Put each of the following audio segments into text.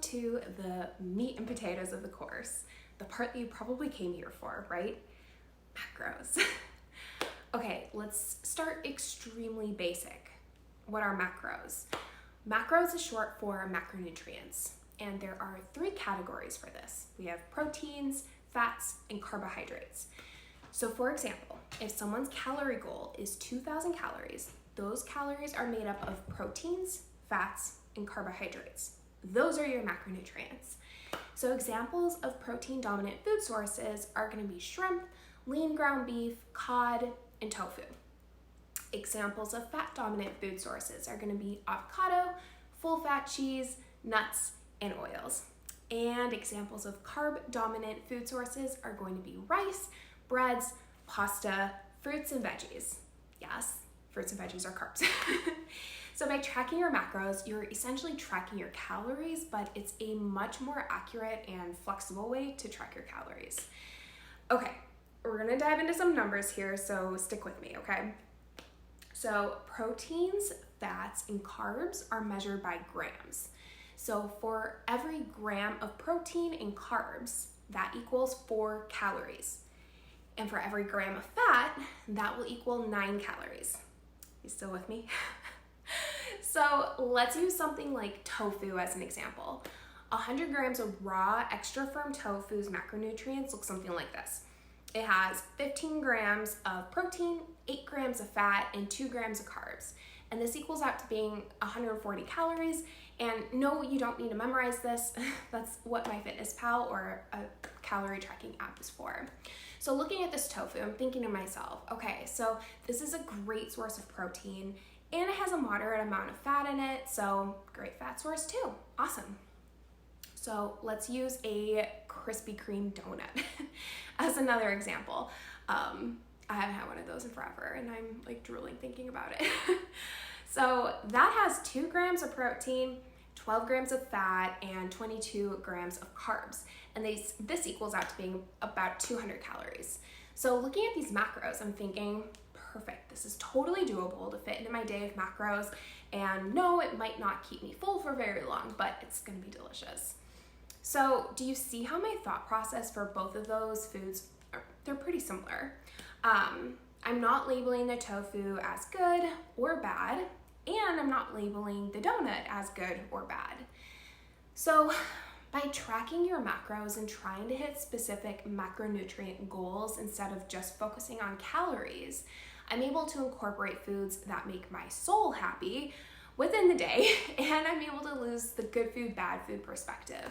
to the meat and potatoes of the course, the part that you probably came here for, right? Macros. Okay, let's start extremely basic. What are macros? Macros is short for macronutrients, and there are 3 categories for this. We have proteins, fats, and carbohydrates. So for example, if someone's calorie goal is 2,000 calories, those calories are made up of proteins, fats, and carbohydrates. Those are your macronutrients. So examples of protein-dominant food sources are going to be shrimp, lean ground beef, cod, and tofu. Examples of fat-dominant food sources are going to be avocado, full-fat cheese, nuts, and oils. And examples of carb-dominant food sources are going to be rice, breads, pasta, fruits, and veggies. Yes, fruits and veggies are carbs. So by tracking your macros, you're essentially tracking your calories, but it's a much more accurate and flexible way to track your calories. Okay, we're gonna dive into some numbers here, so stick with me, okay? So proteins, fats, and carbs are measured by grams. So for every gram of protein and carbs, that equals 4 calories. And for every gram of fat, that will equal 9 calories. You still with me? So let's use something like tofu as an example. 100 grams of raw, extra firm tofu's macronutrients look something like this. It has 15 grams of protein, 8 grams of fat, and 2 grams of carbs. And this equals out to being 140 calories. And no, you don't need to memorize this. That's what MyFitnessPal or a calorie tracking app is for. So looking at this tofu, I'm thinking to myself, okay, so this is a great source of protein and it has a moderate amount of fat in it, so great fat source too. Awesome. So let's use a Krispy Kreme donut as another example. I haven't had one of those in forever and I'm like drooling thinking about it. So that has 2 grams of protein, 12 grams of fat, and 22 grams of carbs. And this equals out to being about 200 calories. So looking at these macros, I'm thinking, perfect, this is totally doable to fit into my day of macros. And no, it might not keep me full for very long, but it's gonna be delicious. So do you see how my thought process for both of those foods, they're pretty similar. I'm not labeling the tofu as good or bad, and I'm not labeling the donut as good or bad. So by tracking your macros and trying to hit specific macronutrient goals instead of just focusing on calories, I'm able to incorporate foods that make my soul happy within the day, and I'm able to lose the good food, bad food perspective.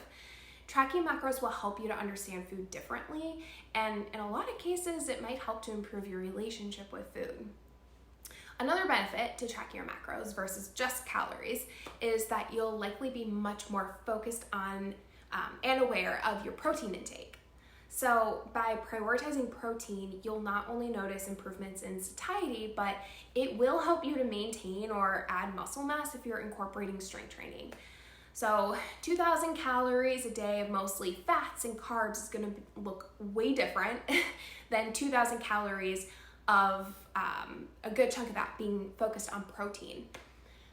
Tracking macros will help you to understand food differently, and in a lot of cases, it might help to improve your relationship with food. Another benefit to tracking your macros versus just calories is that you'll likely be much more focused on and aware of your protein intake. So by prioritizing protein, you'll not only notice improvements in satiety, but it will help you to maintain or add muscle mass if you're incorporating strength training. So 2,000 calories a day of mostly fats and carbs is gonna look way different than 2,000 calories of a good chunk of that being focused on protein.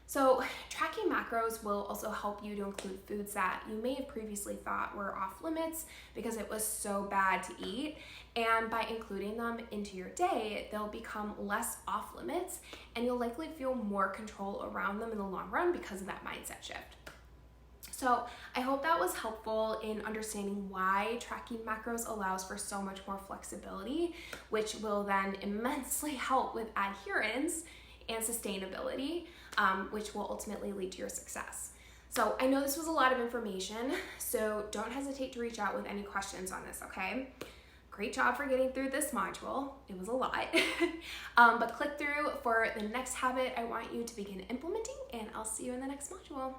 So tracking macros will also help you to include foods that you may have previously thought were off limits because it was so bad to eat. And by including them into your day, they'll become less off limits and you'll likely feel more control around them in the long run because of that mindset shift. So I hope that was helpful in understanding why tracking macros allows for so much more flexibility, which will then immensely help with adherence and sustainability, which will ultimately lead to your success. So I know this was a lot of information, so don't hesitate to reach out with any questions on this, okay? Great job for getting through this module. It was a lot. But click through for the next habit I want you to begin implementing, and I'll see you in the next module.